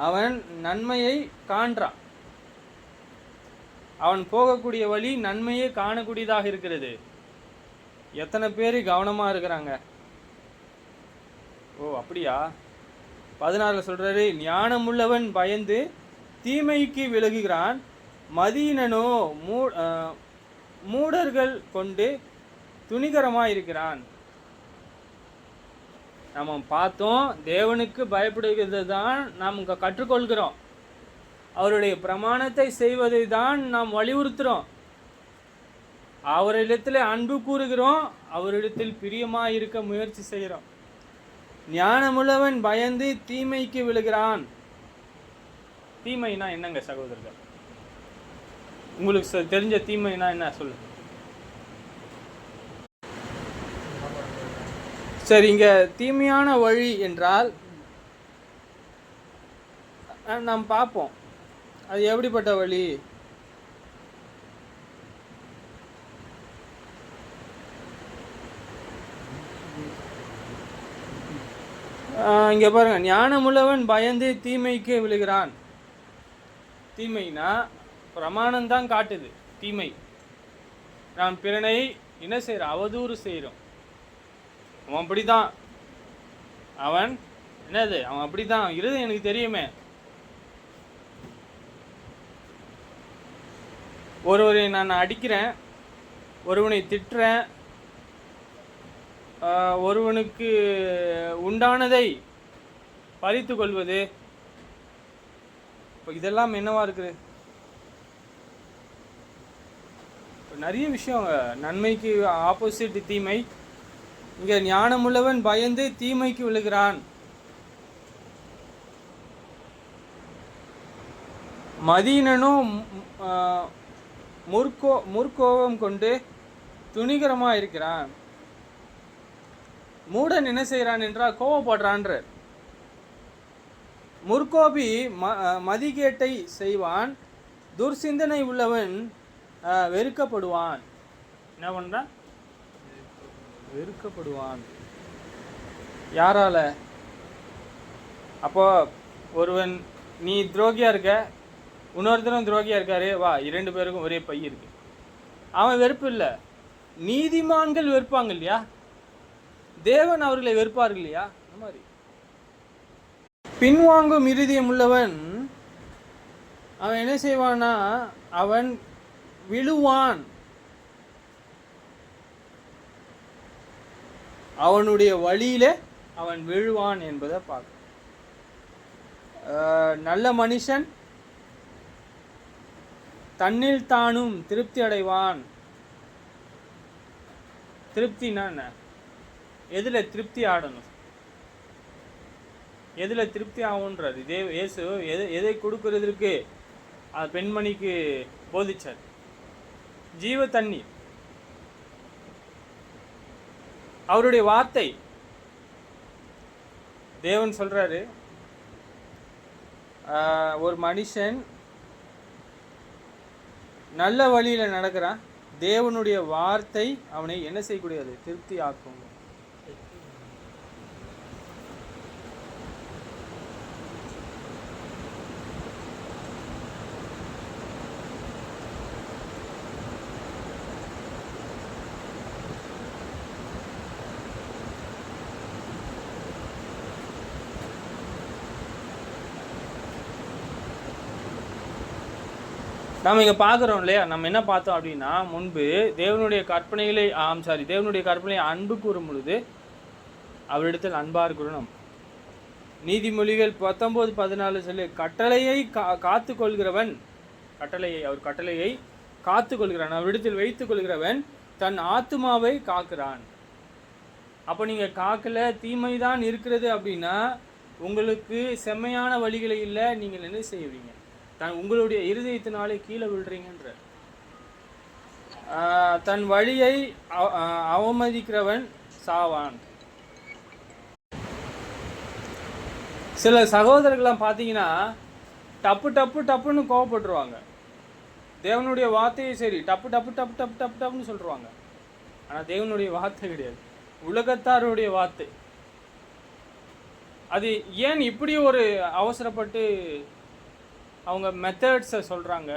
அவன் நன்மையை காண்றான். அவன் போகக்கூடிய வழி நன்மையை காணக்கூடியதாக இருக்கிறது. எத்தனை பேர் கவனமா இருக்கிறாங்க? ஓ அப்படியா? 16 சொல்றாரு, ஞானமுள்ளவன் பயந்து தீமைக்கு விலகுகிறான், மதியினனோ மூடர்கள் கொண்டு துணிகரமாயிருக்கிறான். நம்ம பார்த்தோம், தேவனுக்கு பயப்படுகிறது தான் நாம் கற்றுக்கொள்கிறோம். அவருடைய பிரமாணத்தை செய்வதை தான் நாம் வலியுறுத்துகிறோம். அவரிடத்தில் அன்பு கூறுகிறோம், அவரிடத்தில் பிரியமாக இருக்க முயற்சி செய்கிறோம். ஞானமுள்ளவன் பயந்து தீமைக்கு விழுகிறான். தீமைனா என்னங்க சகோதரர்கள்? உங்களுக்கு தெரிஞ்ச தீமைனா என்ன சொல்லு. சரி, இங்க தீமையான வழி என்றால் நாம் பார்ப்போம் அது எப்படிப்பட்ட வழி. இங்க பாருங்க, ஞானமுள்ளவன் பயந்து தீமைக்கு விழுகிறான். தீமைனா பிரமாணம் தான் காட்டுது தீமை. நாம் பிறனை என்ன செய்கிறோம்? அவதூறு செய்கிறோம். அவன் அப்படிதான், அவன் என்னது, அவன் அப்படிதான் இருது எனக்கு தெரியுமே. ஒருவரை நான் அடிக்கிறேன், ஒருவனை திட்டுறேன், ஒருவனுக்கு உண்டானதை பறித்து கொள்வது, இப்போ இதெல்லாம் என்னவா இருக்குது? நிறைய விஷயம். நன்மைக்கு ஆப்போசிட் தீமை. இங்கே ஞானமுள்ளவன் பயந்து தீமைக்கு விழுகிறான். மதீனனும் முற்கோபம் கொண்டு துணிகரமாக இருக்கிறான். மூடன் என்ன செய்கிறான் என்றால் கோபப்படுறான்ற. முற்கோபி மதிகேட்டை செய்வான், துர்சிந்தனை உள்ளவன் வெறுக்கப்படுவான். என்ன பண்ணுறான்? வெறுக்கப்படுவான். யாரால? அப்போ ஒருவன் நீ துரோகியா இருக்க, இன்னொருத்தரும் துரோகியா இருக்காரு, வா 2 பேருக்கும் ஒரே பை இருக்கு, அவன் வெறுப்பு இல்லை. நீதிமான்கள் வெறுப்பாங்க இல்லையா? தேவன் அவர்களை வெறுப்பார்கள் இல்லையா? அந்த மாதிரி பின்வாங்கும் இருதயம் உள்ளவன் அவன் என்ன செய்வானா, அவன் விழுவான். அவனுடைய வழியில அவன் விழுவான் என்பதை பார்க்க. நல்ல மனுஷன் தன்னில் தானும் திருப்தி அடைவான். திருப்தினா என்ன? எதில் திருப்தி ஆடணும்? எதில் திருப்தி ஆகுன்றார் இயேசு எதை கொடுக்கறதுக்கு பெண்மணிக்கு போதிச்சார்? ஜீவ தண்ணீர், அவருடைய வார்த்தை. தேவன் சொல்றாரு, ஒரு மனுஷன் நல்ல வழியில நடக்கிறான், தேவனுடைய வார்த்தை அவனை என்ன செய்யக்கூடியது? திருப்தி ஆக்கும். நாம் இங்கே பார்க்குறோம் இல்லையா? நம்ம என்ன பார்த்தோம் அப்படின்னா, முன்பு தேவனுடைய கற்பனைகளை தேவனுடைய கற்பனை அன்பு கூறும் பொழுது அவரிடத்தில் அன்பாக இருக்கணும். நீதிமொழிகள் 19:14 சொல்லி, கட்டளையை காத்து கொள்கிறவன், அவர் கட்டளையை காத்து கொள்கிறான், அவரிடத்தில் வைத்து கொள்கிறவன் தன் ஆத்துமாவை காக்கிறான். அப்போ நீங்கள் காக்கல, தீமை தான் இருக்கிறது அப்படின்னா உங்களுக்கு செம்மையான வழிகளை இல்லை, நீங்கள் என்ன செய்வீங்க? உங்களுடைய இருதயத்தினாலே கீழே விழுறீங்கன்ற. தன் வழியை அவமதிக்கிறவன் சாவான். சில சகோதரர்கள்லாம் பார்த்தீங்கன்னா டப்பு டப்பு டப்புன்னு கோவப்பட்டுருவாங்க. தேவனுடைய வார்த்தையை சரி டப்பு டப்பு டப்பு டப்பு டப்பு டப்புன்னு சொல்லிடுவாங்க. ஆனால் தேவனுடைய வார்த்தை கிடையாது, உலகத்தாருடைய வார்த்தை. அது ஏன் இப்படி ஒரு அவசரப்பட்டு அவங்க மெத்தட்ஸை சொல்கிறாங்க?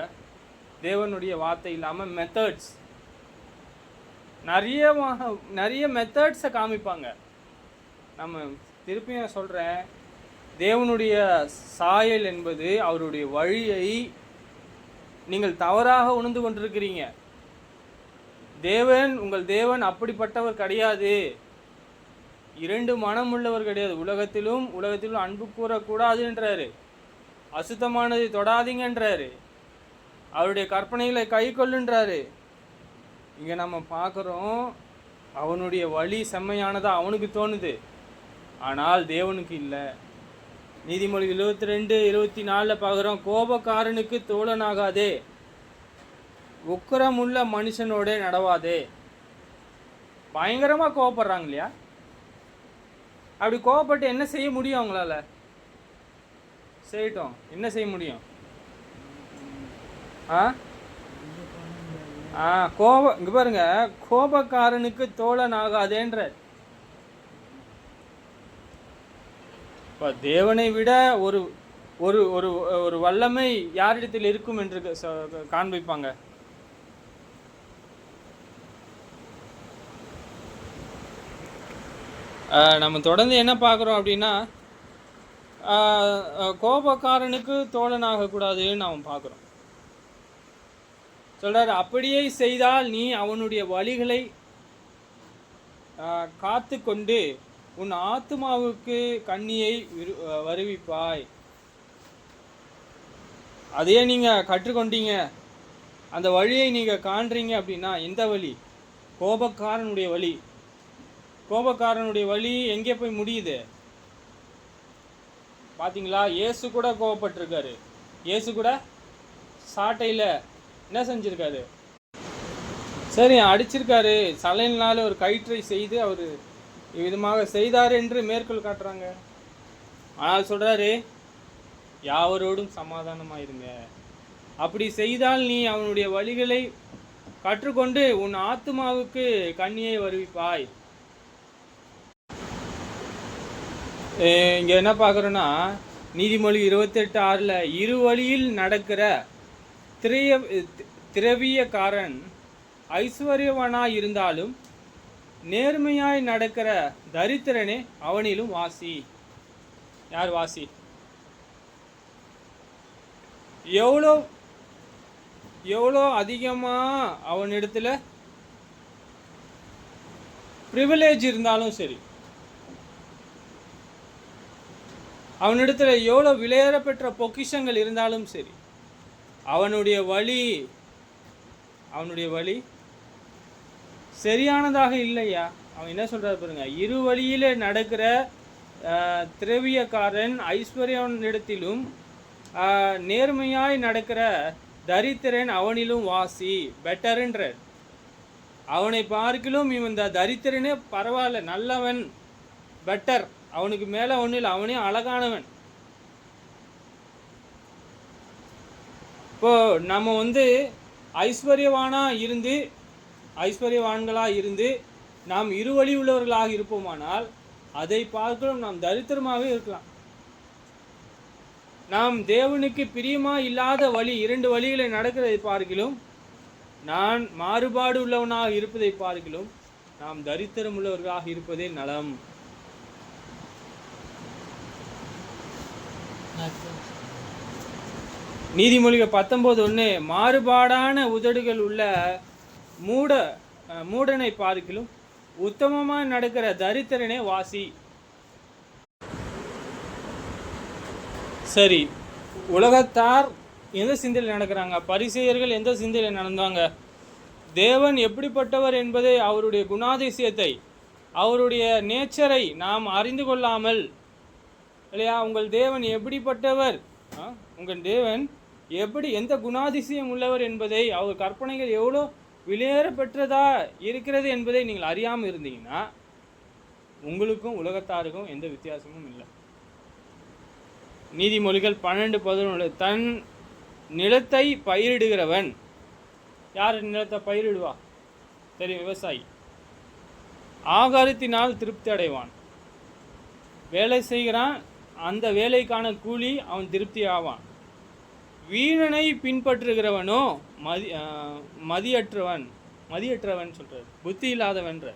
தேவனுடைய வார்த்தை இல்லாமல் மெத்தட்ஸ், நிறைய மெத்தட்ஸை காமிப்பாங்க. நம்ம திருப்பியும் சொல்கிறேன், தேவனுடைய சாயல் என்பது அவருடைய வழியை நீங்கள் தவறாக உணர்ந்து கொண்டிருக்கிறீங்க. உங்கள் தேவன் அப்படிப்பட்டவர் கிடையாது. இரண்டு மனம் உள்ளவர் கிடையாது. உலகத்திலும் அன்பு கூறக்கூடாது என்றாரு. அசுத்தமானதை தொடாதீங்கன்றாரு. அவருடைய கற்பனைகளை கை கொள்ளுன்றாரு. இங்கே நம்ம பார்க்குறோம், அவனுடைய வழி செம்மையானதா அவனுக்கு தோணுது, ஆனால் தேவனுக்கு இல்லை. நீதிமொழி 22:24 பார்க்குறோம், கோபக்காரனுக்கு தோழனாகாதே, உக்கிரமுள்ள மனுஷனோட நடவாதே. பயங்கரமாக கோவப்படுறாங்க இல்லையா? அப்படி கோவப்பட்டு என்ன செய்ய முடியும் அவங்களால? செய்யட்டும், என்ன செய்ய முடியும்? இங்க பாருங்க, கோபக்காரனுக்கு தோழன் ஆகாதேன்ற. இப்போ தேவனை விட ஒரு ஒரு ஒரு ஒரு வல்லமை யாரிடத்தில் இருக்கும் என்று காண்பிப்பாங்க. நம்ம தொடர்ந்து என்ன பார்க்குறோம் அப்படின்னா, கோபக்காரனுக்கு தோழனாகக்கூடாதுன்னு நாம் பார்க்குறோம். சொல்கிறார், அப்படியே செய்தால் நீ அவனுடைய வழிகளை காத்து கொண்டு உன் ஆத்மாவுக்கு கண்ணியை வருவிப்பாய். அதையே நீங்கள் கற்றுக்கொண்டீங்க, அந்த வழியை நீங்கள் காண்றீங்க அப்படின்னா, எந்த வழி? கோபக்காரனுடைய வழி. கோபக்காரனுடைய வழி எங்கே போய் முடியுது பார்த்தீங்களா? இயேசு கூட கோபப்பட்டிருக்காரு. இயேசு கூட சாட்டையில் என்ன செஞ்சுருக்காரு? சரி, அடிச்சிருக்காரு. சலையினால ஒரு கயிற்றை செய்து அவர் விதமாக செய்தார் என்று மேற்கோள் காட்டுறாங்க. ஆனால் சொல்கிறாரு, யாவரோடும் சமாதானமாயிருங்க. அப்படி செய்தால் நீ அவனுடைய வழிகளை கற்றுக்கொண்டு உன் ஆத்மாவுக்கு கண்ணியை வருவிப்பாய். இங்கே என்ன பார்க்குறோன்னா, நீதிமொழி 28:6 இரு வழியில் நடக்கிற திரவியக்காரன் ஐஸ்வர்யவனாய் இருந்தாலும் நேர்மையாய் நடக்கிற தரித்திரனே அவனிலும் வாசி. யார் வாசி? எவ்வளோ அதிகமாக அவனிடத்துல ப்ரிவிலேஜ் இருந்தாலும் சரி, அவனிடத்துல எவ்வளோ விலையேறப்பெற்ற பொக்கிஷங்கள் இருந்தாலும் சரி, அவனுடைய வழி சரியானதாக இல்லையா? அவன் என்ன சொல்கிறார் பாருங்க, இரு வழியில் நடக்கிற திரவியக்காரன் ஐஸ்வர்யனிடத்திலும் நேர்மையாய் நடக்கிற தரித்திரன் அவனிலும் வாசி. பெட்டர்ன்ற, அவனை பார்க்கிலும் இவன் தரித்திரனே பரவாயில்ல, நல்லவன், பெட்டர், அவனுக்கு மேலே ஒன்றும் இல்லை, அவனே அழகானவன். இப்போ நம்ம ஐஸ்வர்யவான்களாக இருந்து நாம் இருவழி உள்ளவர்களாக இருப்போமானால் அதை பார்க்கலாம் நாம் தரித்திரமாகவே இருக்கலாம். நாம் தேவனுக்கு பிரியமாக இல்லாத வழி, இரண்டு வழிகளை நடக்கிறதை பார்க்கிலும், நான் மாறுபாடு உள்ளவனாக இருப்பதை பார்க்கிலும் நாம் தரித்திரம் உள்ளவர்களாக இருப்பதே நலம். நீதிமொழிகள் 19:1 மாறுபாடான உதடுகள் உள்ள மூடனை பார்க்கிலும் உத்தமமாக நடக்கிற தரித்திரனே வாசி. சரி, உலகத்தார் எந்த சிந்தையில் நடக்கிறாங்க? பரிசேயர்கள் எந்த சிந்தையில் நடந்தாங்க? தேவன் எப்படிப்பட்டவர் என்பதை, அவருடைய குணாதிசயத்தை, அவருடைய நேச்சரை நாம் அறிந்து கொள்ளாமல் இல்லையா, உங்கள் தேவன் எப்படிப்பட்டவர், உங்கள் தேவன் எப்படி எந்த குணாதிசயம் உள்ளவர் என்பதை, அவர் கற்பனைகள் எவ்வளோ விலையேற பெற்றதா இருக்கிறது என்பதை நீங்கள் அறியாமல் இருந்தீங்கன்னா உங்களுக்கும் உலகத்தாருக்கும் எந்த வித்தியாசமும் இல்லை. நீதிமொழிகள் 12:11 தன் நிலத்தை பயிரிடுகிறவன், யார் நிலத்தை பயிரிடுவா தெரியும், விவசாயி, ஆகாரத்தினால் திருப்தி அடைவான். வேலை செய்கிறான், அந்த வேலைக்கான கூலி அவன் திருப்தி ஆவான். வீணனை பின்பற்றுகிறவனோ மதியற்றவன் சொல்றாரு, புத்தி இல்லாதவன்ற.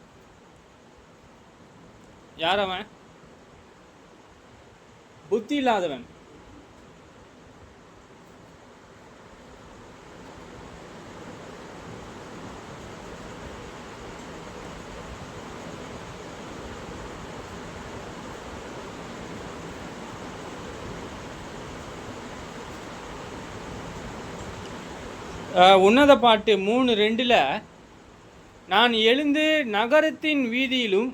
யார் அவன்? புத்தி இல்லாதவன். உன்னத பாட்டு 3:2 நான் எழுந்து நகரத்தின் வீதியிலும்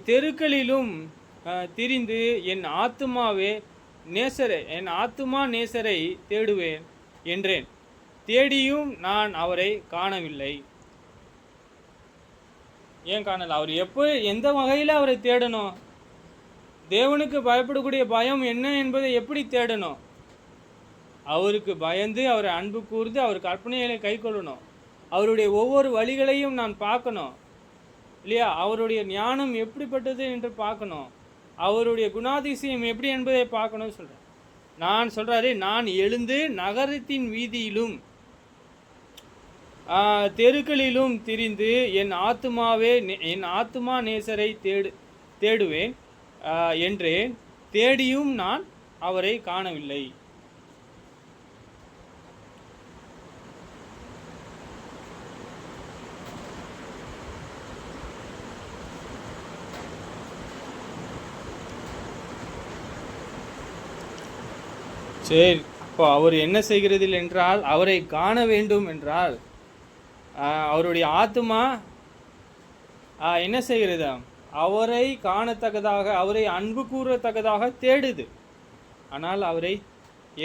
தெருக்களிலும் திரிந்து என் ஆத்துமா நேசரை தேடுவேன் என்றேன். தேடியும் நான் அவரை காணவில்லை. ஏன் காணல? அவர் எந்த வகையில் அவரை தேடணும்? தேவனுக்கு பயப்படக்கூடிய பயம் என்ன என்பதை எப்படி தேடணும்? அவருக்கு பயந்து, அவரை அன்பு கூர்ந்து, அவர் கற்பனைகளை கை கொள்ளணும். அவருடைய ஒவ்வொரு வழிகளையும் நான் பார்க்கணும் இல்லையா? அவருடைய ஞானம் எப்படிப்பட்டது என்று பார்க்கணும். அவருடைய குணாதிசயம் எப்படி என்பதை பார்க்கணும்னு சொல்கிறேன். நான் சொல்கிறாரு, நான் எழுந்து நகரத்தின் வீதியிலும் தெருக்களிலும் திரிந்து என் ஆத்துமா நேசரை தேடுவேன் என்றேன். தேடியும் நான் அவரை காணவில்லை. சரி, இப்போ அவர் என்ன செய்கிறதில் என்றால், அவரை காண வேண்டும் என்றால் அவருடைய ஆத்துமா என்ன செய்கிறது? அவரை காணத்தக்கதாக, அவரை அன்பு கூறத்தக்கதாக தேடுது. ஆனால் அவரை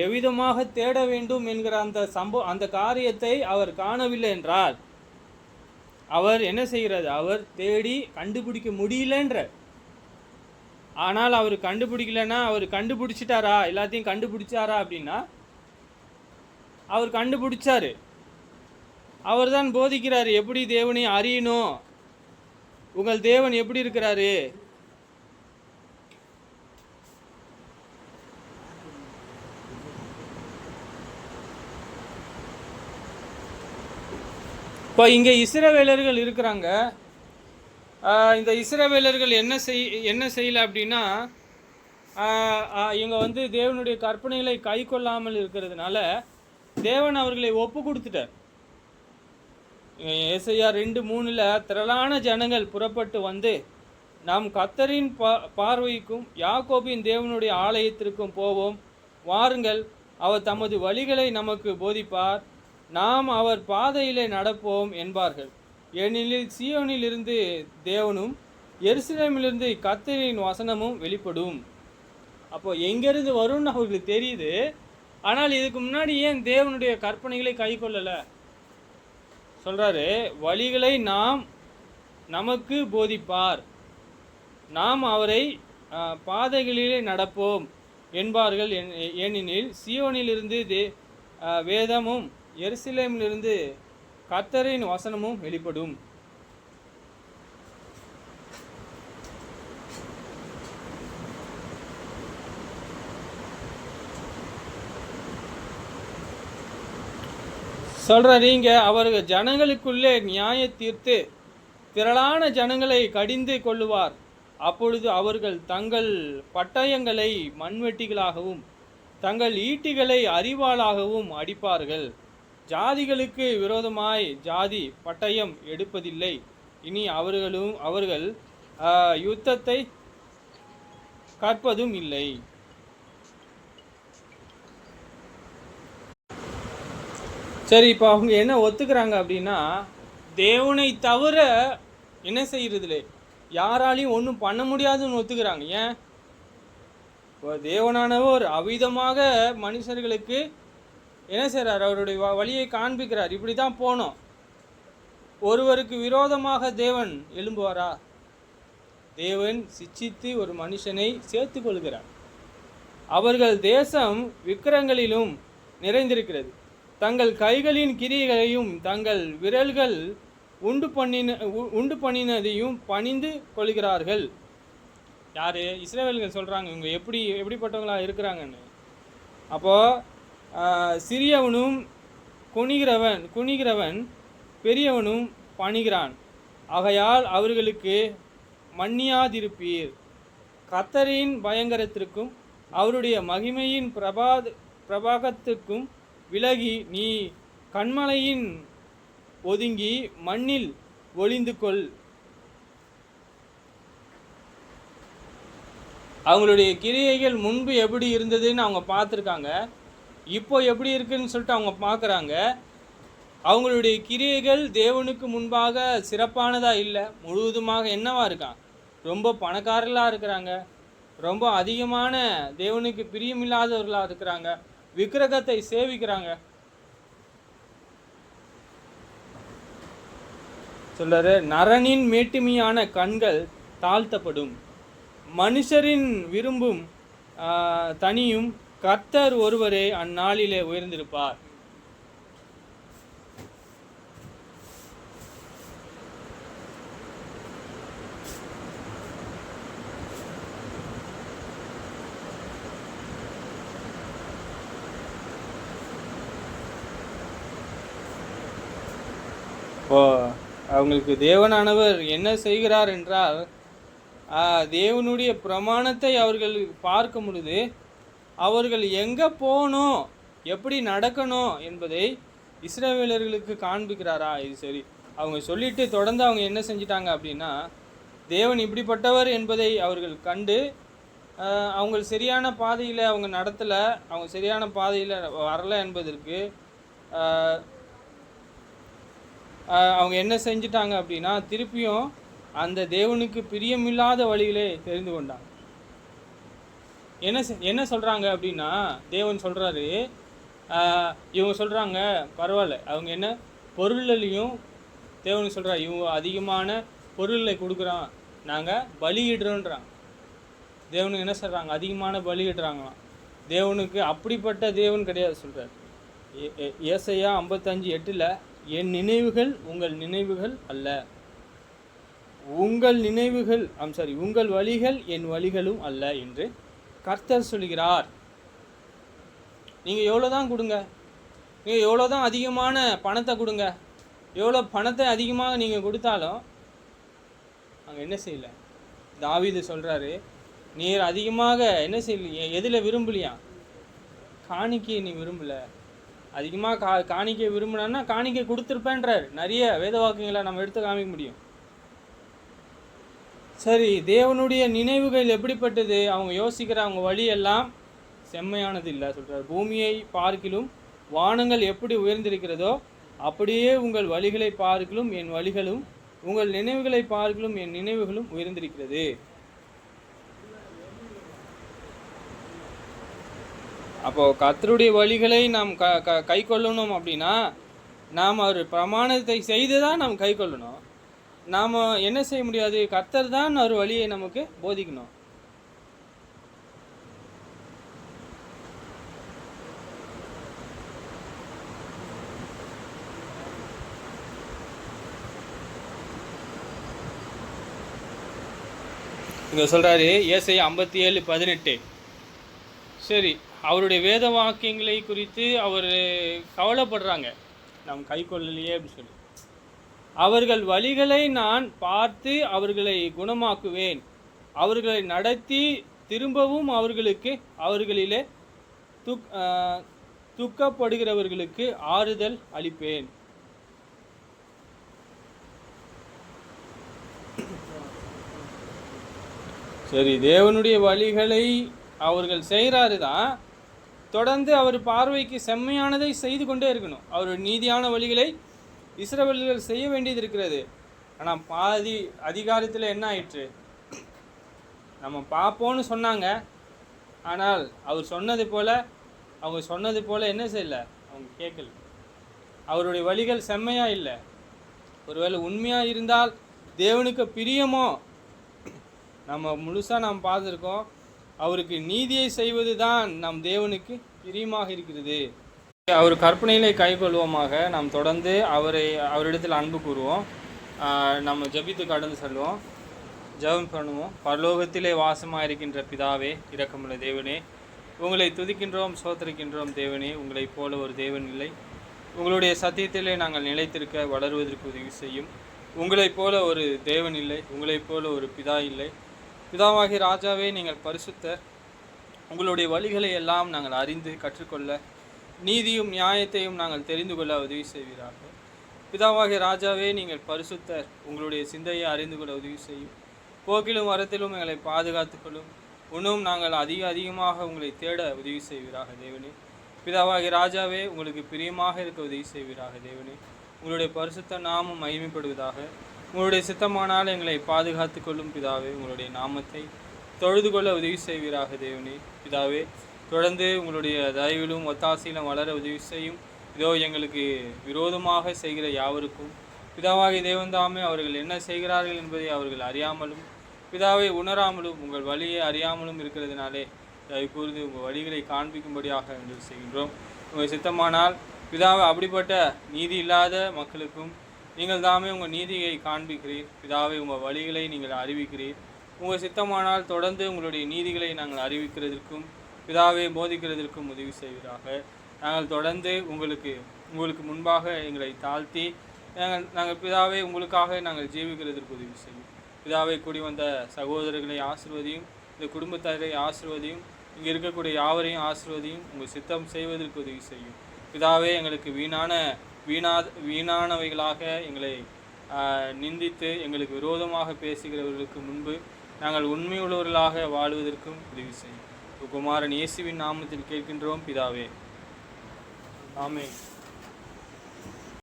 எவ்விதமாக தேட வேண்டும் என்கிற அந்த காரியத்தை அவர் காணவில்லை என்றால் அவர் என்ன செய்கிறது? அவர் தேடி கண்டுபிடிக்க முடியலன்ற. ஆனால் அவர் கண்டுபிடிக்கலன்னா, அவர் கண்டுபிடிச்சிட்டாரா, எல்லாத்தையும் கண்டுபிடிச்சாரா அப்படின்னா, அவர் கண்டுபிடிச்சாரு. அவர் தான் போதிக்கிறாரு, எப்படி தேவனை அறியணும், உங்கள் தேவன் எப்படி இருக்கிறாரு. இப்போ இங்கே இஸ்ரவேலர்கள் இருக்கிறாங்க. இந்த இஸ்ரவேலர்கள் என்ன செய்யலை அப்படின்னா, இவங்க தேவனுடைய கற்பனைகளை கை கொள்ளாமல் இருக்கிறதுனால தேவன் அவர்களை ஒப்பு கொடுத்துட்டார். ஏசாயா 2:3 திரளான ஜனங்கள் புறப்பட்டு வந்து நாம் கர்த்தரின் பார்வைக்கும் யாக்கோபின் தேவனுடைய ஆலயத்திற்கும் போவோம், வாருங்கள், அவர் தமது வழிகளை நமக்கு போதிப்பார், நாம் அவர் பாதையிலே நடப்போம் என்பார்கள். ஏனெனில் சீயோனிலிருந்து தேவனும் எருசலேமிலிருந்து கர்த்தரின் வசனமும் வெளிப்படும். அப்போ எங்கேருந்து வரும்னு அவர்களுக்கு தெரியுது. ஆனால் இதுக்கு முன்னாடி ஏன் தேவனுடைய கற்பனைகளை கை கொள்ளலை? சொல்கிறாரு, வழிகளை நமக்கு போதிப்பார், நாம் அவரை பாதைகளிலே நடப்போம் என்பார்கள். ஏனெனில் சீயோனிலிருந்து வேதமும் எருசலேமிலிருந்து கர்த்தரின் வசனமும் வெளிப்படும். சொல்கிறீங்க, அவர்கள் ஜனங்களுக்குள்ளே நியாய தீர்த்து திரளான ஜனங்களை கடிந்து கொள்ளுவார். அப்பொழுது அவர்கள் தங்கள் பட்டயங்களை மண்வெட்டிகளாகவும் தங்கள் ஈட்டிகளை அரிவாளாகவும் அடிப்பார்கள். ஜாதிகளுக்கு விரோதமாய் ஜாதி பட்டயம் எடுப்பதில்லை. இனி அவர்கள் யுத்தத்தை கற்பதும் இல்லை. சரி, இப்போ அவங்க என்ன ஒத்துக்கிறாங்க அப்படின்னா, தேவனை தவிர என்ன செய்யறதுல யாராலையும் ஒன்றும் பண்ண முடியாதுன்னு ஒத்துக்கிறாங்க. ஏன்? இப்போ தேவனானவர் அவிதமாக மனுஷர்களுக்கு என்ன செய்கிறார்? அவருடைய வழியை காண்பிக்கிறார். இப்படி தான் போனோம். ஒருவருக்கு விரோதமாக தேவன் எழும்புவாரா? தேவன் சிட்சித்து ஒரு மனுஷனை சேர்த்து கொள்கிறார். அவர்கள் தேசம் விக்கிரங்களிலும் நிறைந்திருக்கிறது. தங்கள் கைகளின் கிரியைகளையும் தங்கள் விரல்கள் உண்டு பண்ணினதையும் பணிந்து கொள்கிறார்கள். யார்? இஸ்ரவேல்கள் சொல்கிறாங்க இவங்க எப்படிப்பட்டவங்களா இருக்கிறாங்கன்னு. அப்போது சிறியவனும் குனிகிறவன் பெரியவனும் பணிகிறான். ஆகையால் அவர்களுக்கு மன்னியாதிருப்பீர். கர்த்தரின் பயங்கரத்திற்கும் அவருடைய மகிமையின் பிரபாகத்திற்கும் விலகி நீ கண்மலையின் ஒதுங்கி மண்ணில் ஒளிந்து கொள். அவங்களுடைய கிரியைகள் முன்பு எப்படி இருந்ததுன்னு அவங்க பார்த்துருக்காங்க. இப்போ எப்படி இருக்குன்னு சொல்லிட்டு அவங்க பார்க்குறாங்க. அவங்களுடைய கிரியைகள் தேவனுக்கு முன்பாக சிறப்பானதாக இல்லை. முழுவதுமாக என்னவா இருக்கான்? ரொம்ப பணக்காரர்களாக இருக்கிறாங்க. ரொம்ப அதிகமான தேவனுக்கு பிரியமில்லாதவர்களாக இருக்கிறாங்க. விக்கிரகத்தை சேவிக்கிறாங்க. சொல்றாரு, நரனின் மேட்டுமையான கண்கள் தாழ்த்தப்படும், மனுஷரின் விரும்பும் தனியும் கர்த்தர் ஒருவரே அந்நாளிலே உயர்ந்திருப்பார். இப்போ அவங்களுக்கு தேவனானவர் என்ன செய்கிறார் என்றால், தேவனுடைய பிரமாணத்தை அவர்கள் பார்க்கும் பொழுது அவர்கள் எங்கே போகணும், எப்படி நடக்கணும் என்பதை இஸ்ரவேலர்களுக்கு காண்பிக்கிறாரா? இது சரி. அவங்க சொல்லிட்டு தொடர்ந்து அவங்க என்ன செஞ்சிட்டாங்க அப்படின்னா, தேவன் இப்படிப்பட்டவர் என்பதை அவர்கள் கண்டு அவங்க சரியான பாதையில் அவங்க நடத்தலை, அவங்க சரியான பாதையில் வரலை என்பதற்கு அவங்க என்ன செஞ்சிட்டாங்க அப்படின்னா, திருப்பியும் அந்த தேவனுக்கு பிரியமில்லாத வழிகளே தெரிந்து கொண்டாங்க. என்ன சொல்கிறாங்க அப்படின்னா, தேவன் சொல்கிறாரு, இவங்க சொல்கிறாங்க பரவாயில்ல, அவங்க என்ன பொருளையும் தேவன் சொல்கிறார், இவங்க அதிகமான பொருளை கொடுக்குறான், நாங்கள் பலியிடுறோன்றாங்க. தேவனுக்கு என்ன சொல்கிறாங்க? அதிகமான பலியிடுறாங்களாம். தேவனுக்கு அப்படிப்பட்ட தேவன் கிடையாது சொல்கிறார். ஏசாயா 55:8 என் நினைவுகள் உங்கள் நினைவுகள் அல்ல, உங்கள் வழிகள் என் வழிகளும் அல்ல என்று கர்த்தர் சொல்கிறார். நீங்கள் எவ்வளோ தான் கொடுங்க, நீங்கள் எவ்வளோ தான் அதிகமான பணத்தை கொடுங்க, எவ்வளோ பணத்தை அதிகமாக நீங்கள் கொடுத்தாலும் அங்கே என்ன செய்யலை. தாவீது சொல்கிறாரு, நீர் அதிகமாக என்ன செய்யலையே, எதில் விரும்பலையா? காணிக்கையை நீ விரும்பலை. அதிகமாக காணிக்கை விரும்பினா காணிக்கை கொடுத்துருப்பேன்றார். நிறைய வேத வாக்கியங்களை நம்ம எடுத்து காமிக்க முடியும். சரி, தேவனுடைய நினைவுகள் எப்படிப்பட்டது? அவங்க யோசிக்கிற அவங்க வழியெல்லாம் செம்மையானது இல்லை சொல்கிறார். பூமியை பார்க்கிலும் வானங்கள் எப்படி உயர்ந்திருக்கிறதோ அப்படியே உங்கள் வழிகளை பார்க்கிலும் என் வழிகளும், உங்கள் நினைவுகளை பார்க்கிலும் என் நினைவுகளும் உயர்ந்திருக்கிறது. அப்போது கர்த்தருடைய வழிகளை நாம் கை கொள்ளணும் அப்படின்னா நாம் அவர் பிரமாணத்தை செய்து தான் நாம் கை கொள்ளணும். நாம் என்ன செய்ய முடியாது? கர்த்தர் தான் அவர் வழியை நமக்கு போதிக்கணும். இங்கே சொல்கிறாரு ஏசாயா 57:18. சரி, அவருடைய வேத வாக்கியங்களை குறித்து அவர் கவலைப்படுறாங்க, நாம் கை கொள்ளலையே அப்படின்னு சொல்லி. அவர்கள் வழிகளை நான் பார்த்து அவர்களை குணமாக்குவேன், அவர்களை நடத்தி திரும்பவும் அவர்களிலே துக்கப்படுகிறவர்களுக்கு ஆறுதல் அளிப்பேன். சரி, தேவனுடைய வழிகளை அவர்கள் செய்கிறாரு தான், தொடர்ந்து அவர் பார்வைக்கு செம்மையானதை செய்து கொண்டே இருக்கணும். அவர் நீதியான வழிகளை இஸ்ரவேலர்கள் செய்ய வேண்டியது இருக்கிறது. ஆனால் பாதி அதிகாரத்தில் என்ன ஆயிற்று? நம்ம பார்ப்போன்னு சொன்னாங்க, ஆனால் அவங்க சொன்னது போல் என்ன செய்யலை, அவங்க கேட்கல. அவருடைய வழிகள் செம்மையாக இல்லை. ஒருவேளை உண்மையாக இருந்தால் தேவனுக்கு பிரியமோ நம்ம முழுசாக நாம் பார்த்துருக்கோம். அவருக்கு நீதியை செய்வது தான் நம் தேவனுக்கு பிரியமாக இருக்கிறது. அவர் கற்பனையிலே கைக்கொள்வோமாக. நாம் தொடர்ந்து அவரிடத்தில் அன்பு கூறுவோம். நம்ம ஜெபித்து கடந்து செல்வோம். ஜெபம் பண்ணுவோம். பரலோகத்திலே வாசமாக இருக்கின்ற பிதாவே, இரக்கமுள்ள தேவனே, உங்களை துதிக்கின்றோம், சோதரிக்கின்றோம். தேவனே, உங்களைப் போல ஒரு தேவன் இல்லை. உங்களுடைய சத்தியத்திலே நாங்கள் நிலைத்திருக்க வளருவதற்கு உதவி செய்யும். உங்களைப் போல ஒரு தேவன் இல்லை, உங்களைப் போல ஒரு பிதா இல்லை. பிதாவாகிய ராஜாவே, நீங்கள் பரிசுத்தர். உங்களுடைய வழிகளை எல்லாம் நாங்கள் அறிந்து கற்றுக்கொள்ள, நீதியும் நியாயத்தையும் நாங்கள் தெரிந்து கொள்ள உதவி செய்வீராக. பிதாவாகிய ராஜாவே, நீங்கள் பரிசுத்தர். உங்களுடைய சிந்தையை அறிந்து கொள்ள உதவி செய்யும். போக்கிலும் வரத்திலும் எங்களை பாதுகாத்துக்கொள்ளும். இன்னும் நாங்கள் அதிகமாக உங்களை தேட உதவி செய்வீராக தேவனே. பிதாவாகிய ராஜாவே, உங்களுக்கு பிரியமாக இருக்க உதவி செய்வீராக தேவனே. உங்களுடைய பரிசுத்த நாமம் மகிமைப்படுவதாக. உங்களுடைய சித்தமானால் எங்களை பாதுகாத்து கொள்ளும் பிதாவே. உங்களுடைய நாமத்தை தொழுது கொள்ள உதவி செய்வீராக தேவனே. பிதாவே, தொடர்ந்து உங்களுடைய தயவிலும் ஒத்தாசையிலும் வளர உதவி செய்யும். இதோ எங்களுக்கு விரோதமாக செய்கிற யாவருக்கும் பிதாவாகிய தேவன்தாமே அவர்கள் என்ன செய்கிறார்கள் என்பதை அவர்கள் அறியாமலும் பிதாவை உணராமலும் உங்கள் வழியை அறியாமலும் இருக்கிறதுனாலே தயவு கூர்ந்து உங்கள் வழிகளை காண்பிக்கும்படியாக என்று செய்கின்றோம். உங்கள் சித்தமானால் பிதாவை அப்படிப்பட்ட நீதி இல்லாத மக்களுக்கும் நீங்கள் தாமே உங்கள் நீதியை காண்பிக்கிறீர். பிதாவை உங்கள் வழிகளை நீங்கள் அறிவிக்கிறீர். உங்கள் சித்தமானால் தொடர்ந்து உங்களுடைய நீதிகளை நாங்கள் அறிவிக்கிறதற்கும் பிதாவை போதிக்கிறதற்கும் உதவி செய்வீராக. நாங்கள் தொடர்ந்து உங்களுக்கு முன்பாக எங்களை தாழ்த்தி நாங்கள் பிதாவை உங்களுக்காக நாங்கள் ஜீவிக்கிறதற்கு உதவி செய்யும். பிதாவை கூடி வந்த சகோதரர்களை ஆசீர்வதியும், இந்த குடும்பத்தாரை ஆசீர்வதியும், இங்கே இருக்கக்கூடிய யாவரையும் ஆசீர்வதியும். உங்கள் சித்தம் செய்வதற்கு உதவி செய்யும். பிதாவே, எங்களுக்கு வீணானவைகளாக எங்களை நிந்தித்து எங்களுக்கு விரோதமாக பேசுகிறவர்களுக்கு முன்பு நாங்கள் உண்மையுள்ளவர்களாக வாழ்வதற்கும் உதவி செய்யும். குமாரன் இயேசுவின் நாமத்தில் கேட்கின்றோம் பிதாவே. ஆமென்.